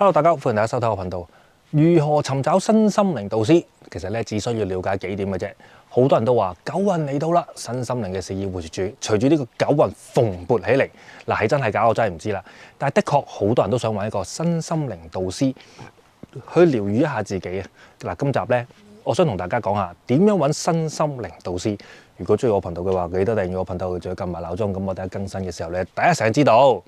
Hello，大家好，歡迎大家收睇我頻道。如何尋找身心靈導師？其實咧只需要了解幾點嘅啫。好多人都話九運嚟到啦，身心靈嘅事業會隨住呢個九運蓬勃起嚟。嗱，係真係假我真係唔知啦。但係的確好多人都想揾一個身心靈導師去療癒一下自己啊。嗱，今集咧我想同大家講下點樣揾身心靈導師。如果中意我頻道嘅話，記得訂閱我頻道，仲要撳埋鬧鐘，咁我哋更新嘅時候咧，第一時間知道。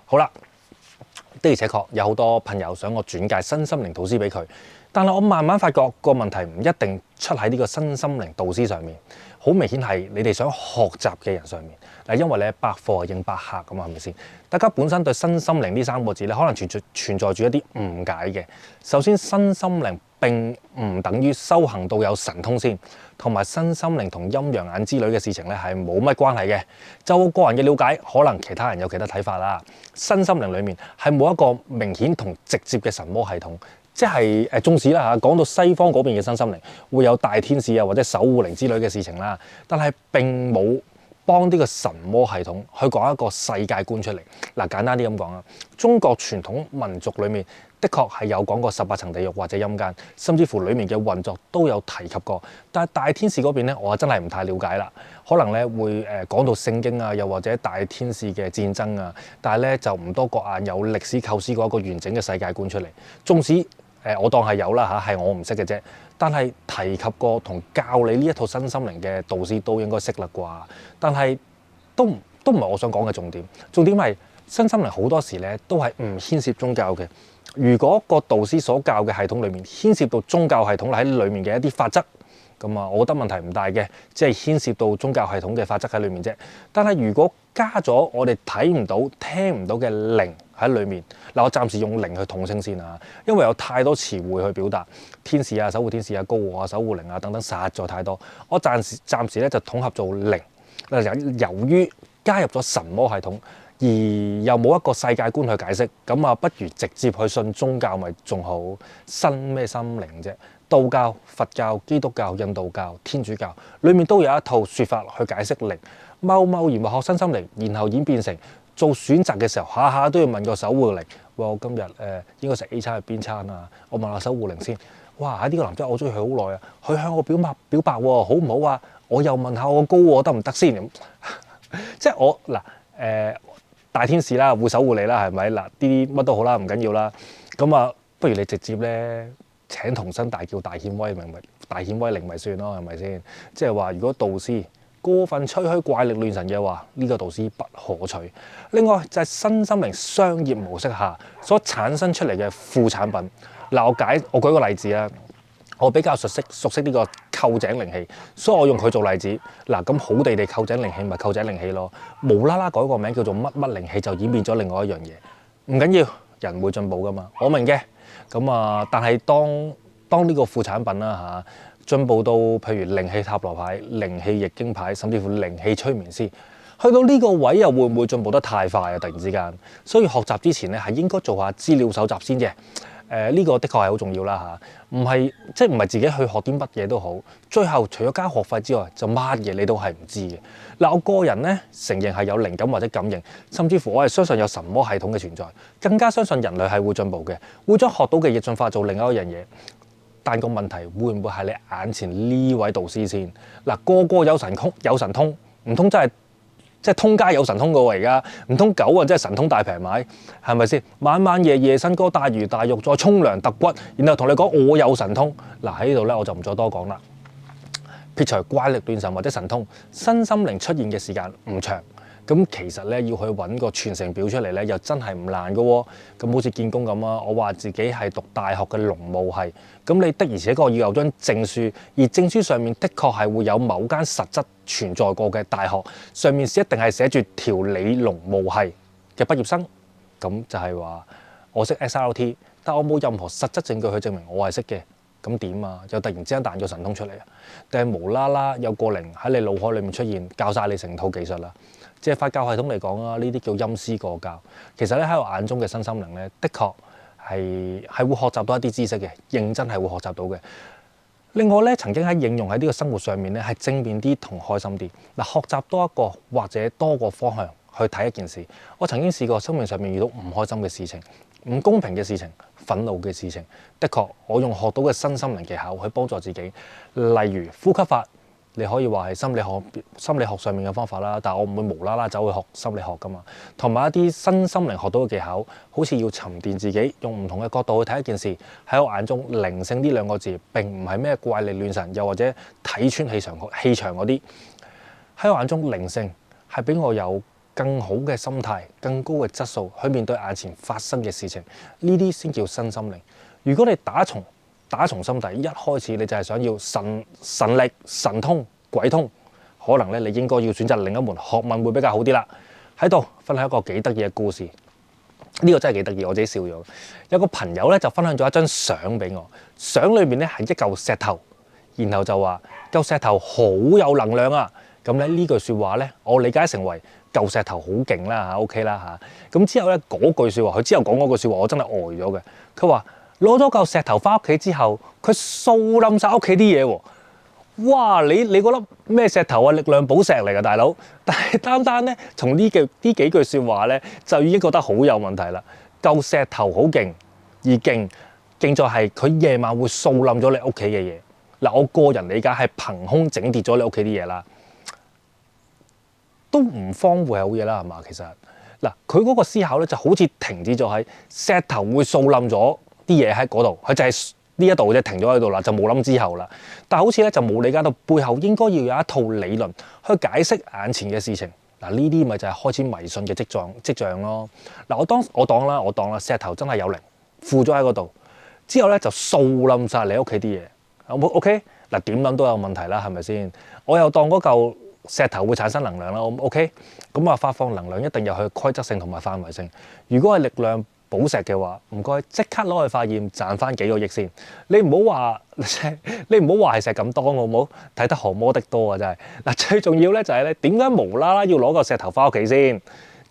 好啦，的而且確有好多朋友想我轉介身心靈導師俾佢，但係我慢慢發覺個問題唔一定出喺呢個身心靈導師上面，好明顯係你哋想學習嘅人上面。嗱，因為咧百貨應百客咁啊，係咪先？大家本身對身心靈呢三個字咧，可能存在住一啲誤解嘅。首先，身心靈並唔等於修行到有神通先，同埋身心靈同陰陽眼之類嘅事情咧係冇乜關係嘅。就我個人嘅了解，可能其他人有其他睇法啦。身心靈裡面係冇一個明顯同直接嘅神魔系統，即係縱使啦嚇，講到西方嗰邊嘅身心靈會有大天使啊或者守護靈之類嘅事情啦，但係並冇幫呢個神魔系統去講一個世界觀出嚟。嗱，簡單啲咁講啊，中國傳統民族裡面的確係有講過18層地獄或者陰間，甚至乎裡面嘅運作都有提及過。但係大天使嗰邊咧，我真係唔太了解啦。可能咧會講到聖經啊，又或者大天使嘅戰爭啊，但係咧就唔多覺眼有歷史構思過一個完整嘅世界觀出嚟。縱使我當係有啦嚇，係我唔識嘅啫。但係提及過同教你呢一套身心靈嘅導師都應該識啦啩。但係都唔係我想講嘅重點。重點係身心靈好多時咧都係唔牽涉宗教嘅。如果個導師所教嘅系統裡面牽涉到宗教系統喺裡面嘅一啲法則，咁啊，我覺得問題唔大嘅，即係牽涉到宗教系統嘅法則喺裡面啫。但係如果加咗我哋睇唔到、聽唔到嘅靈喺裡面，嗱，我暫時用靈去統稱先啊，因為有太多詞彙去表達天使啊、守護天使啊、高我啊、守護靈啊等等，實在太多。我暫時咧就統合做靈。由於加入咗神魔系統，而又冇一個世界觀去解釋，咁啊，不如直接去信宗教咪仲好？信咩心靈啫？道教、佛教、基督教、印度教、天主教，裡面都有一套説法去解釋靈。貿然學身心靈，然後演變成做選擇嘅時候，下下都要問個守護靈。哇！我今日應該食 A 餐係邊餐啊？我問下守護靈先。哇！呢個男仔我中意佢好耐啊，佢向我表白喎，好唔好啊？我又問下我高我得唔得先咁？即係我嗱大天使啦，會守護你啦，係咪嗱？啲乜都好啦，唔緊要啦。咁啊，不如你直接咧請童身大叫大顯威靈咪算咯，係咪先？即係話如果導師過分吹噓怪力亂神嘅話，呢個導師不可取。另外就係身心靈商業模式下所產生出嚟嘅副產品。嗱，我舉個例子啦。我比較熟悉呢個臼井靈氣，所以我用佢做例子。嗱，咁好地臼井靈氣咪臼井靈氣咯，無啦啦改個名叫做乜乜靈氣就演變咗另外一樣嘢。唔緊要，人會進步噶嘛，我明嘅。咁啊，但係當呢個副產品啦嚇進步到譬如靈氣塔羅牌、靈氣易經牌，甚至乎靈氣催眠師，去到呢個位又會唔會進步得太快啊？突然之間，所以學習之前咧係應該做下資料搜集先嘅。呢個的確係好重要啦嚇，唔係自己去學啲乜嘢都好，最後除咗交學費之外，就乜嘢你都係唔知嘅。嗱，我個人咧承認係有靈感或者感應，甚至乎我係相信有神魔系統嘅存在，更加相信人類係會進步嘅，會將學到嘅嘢進化做另外一樣嘢。但個問題會唔會係你眼前呢位導師先？嗱，個有神通，唔通真係？即係通街有神通嘅喎，而家唔通狗啊，即係神通大平賣，係咪先？晚夜笙歌大魚大肉，再沖涼揼骨，然後同你講我有神通。嗱，喺呢度咧，我就唔再多講啦。撇除怪力亂神或者神通，身心靈出現嘅時間唔長。咁其實咧要去揾個傳承表出嚟咧，又真係唔難嘅喎。咁好似見工咁啊，我話自己係讀大學嘅農務系，咁你的而且確要有張證書，而證書上面的確係會有某間實質存在過嘅大學，上面一定係寫住調理農務系嘅畢業生。咁就係話我識 SRT， 但我冇任何實質證據去證明我係識嘅。咁點啊？又突然之間彈咗神通出嚟啊？定係無啦啦有個靈喺你腦海裡面出現，教晒你成套技術啦？即係佛教系統嚟講啊，呢啲叫陰司過教。其實咧喺我眼中嘅身心靈咧，的確係會學習到一啲知識嘅，認真係會學習到嘅。另外咧，曾經喺應用喺呢個生活上面咧，係正面啲同開心啲。嗱，學習多一個或者多個方向去睇一件事。我曾經試過生命上面遇到唔開心嘅事情、唔公平嘅事情、憤怒嘅事情，的確我用學到嘅身心靈技巧去幫助自己，例如呼吸法。你可以話係心理學上面嘅方法啦，但係我唔會無啦啦走去學心理學噶嘛。同埋一啲身心靈學到嘅技巧，好似要沉澱自己，用唔同嘅角度去睇一件事。喺我眼中，靈性呢兩個字並唔係咩怪力亂神，又或者睇穿氣場嗰啲。喺我眼中，靈性係俾我有更好嘅心態、更高嘅質素去面對眼前發生嘅事情。呢啲先叫身心靈。如果你打從心底一開始你就係想要神力、神通、鬼通，可能咧你應該要選擇另一門學問會比較好啲啦。喺度分享一個幾得意嘅故事，呢個真係幾得意，我自己笑咗。有個朋友咧就分享咗一張相俾我，相裏面咧係一嚿石頭，然後就話嚿石頭好有能量啊。咁咧呢句説話咧，我理解成為嚿石頭好勁啦嚇 ，OK 啦嚇。咁之後咧嗰句説話，佢之後講嗰句説話，我真係呆咗嘅。佢話，攞咗嚿石頭翻屋企之後，佢掃冧晒屋企啲嘢喎！哇！你嗰粒咩石頭啊？力量寶石嚟㗎，大佬！但係單單咧，從呢幾句説話咧，就已經覺得好有問題啦。嚿石頭好勁，而勁在係佢夜晚會掃冧咗你屋企嘅嘢。嗱，我個人理解係憑空整跌咗你屋企啲嘢啦，都唔方會係好嘢啦，係嘛？其實嗱，佢嗰個思考咧就好似停止咗喺石頭會掃冧咗啲嘢喺嗰度，佢就係呢一度啫，停咗喺度啦，就冇諗之後啦。但係好似咧就冇理解到背後應該要有一套理論去解釋眼前嘅事情。嗱，呢啲咪就係開始迷信嘅跡象咯。嗱，我當啦，石頭真係有靈附咗喺嗰度，之後咧就掃冧晒你屋企啲嘢。OK， 嗱，點諗都有問題啦，係咪先？我又當嗰嚿石頭會產生能量啦。OK， 咁啊發放能量一定有佢規則性同埋範圍性。如果係力量寶石嘅話，唔該即刻攞去化驗，賺翻幾個億先。你唔好話係石咁多，好唔好？睇得何魔的多啊，真係嗱。最重要咧就係咧，點解無啦啦要攞個石頭翻屋企先？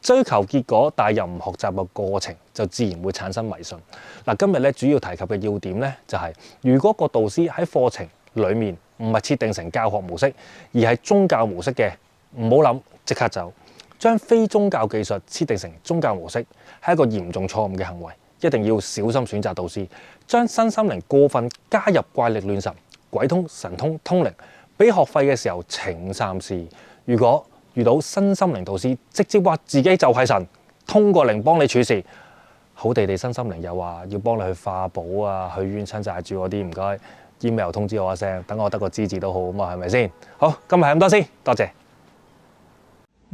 追求結果，但係又唔學習個過程，就自然會產生迷信。嗱，今日咧主要提及嘅要點咧就係，如果個導師喺課程裡面唔係設定成教學模式，而係宗教模式嘅，唔好諗，即刻走。將非宗教技術設定成宗教模式，係一個嚴重錯誤嘅行為，一定要小心選擇導師。將身心靈過分加入怪力亂神、鬼通、神通、通靈，俾學費嘅時候請三思。如果遇到身心靈導師，直接話自己就係神，通過靈幫你處事，好地地身心靈又話要幫你去化寶啊、去冤親債主嗰啲，唔該 email 通知我一聲，等我得個知字都好啊嘛，係咪先？好，今日係咁多先，多謝。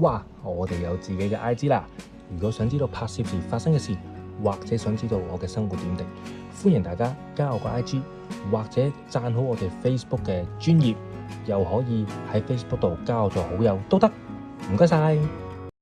哇！我哋有自己嘅 IG 啦，如果想知道拍攝時發生嘅事，或者想知道我嘅生活點滴，歡迎大家加我個 IG，或者讚好我哋 Facebook 嘅專頁，又可以喺 Facebook 度加我做好友都得。唔該晒。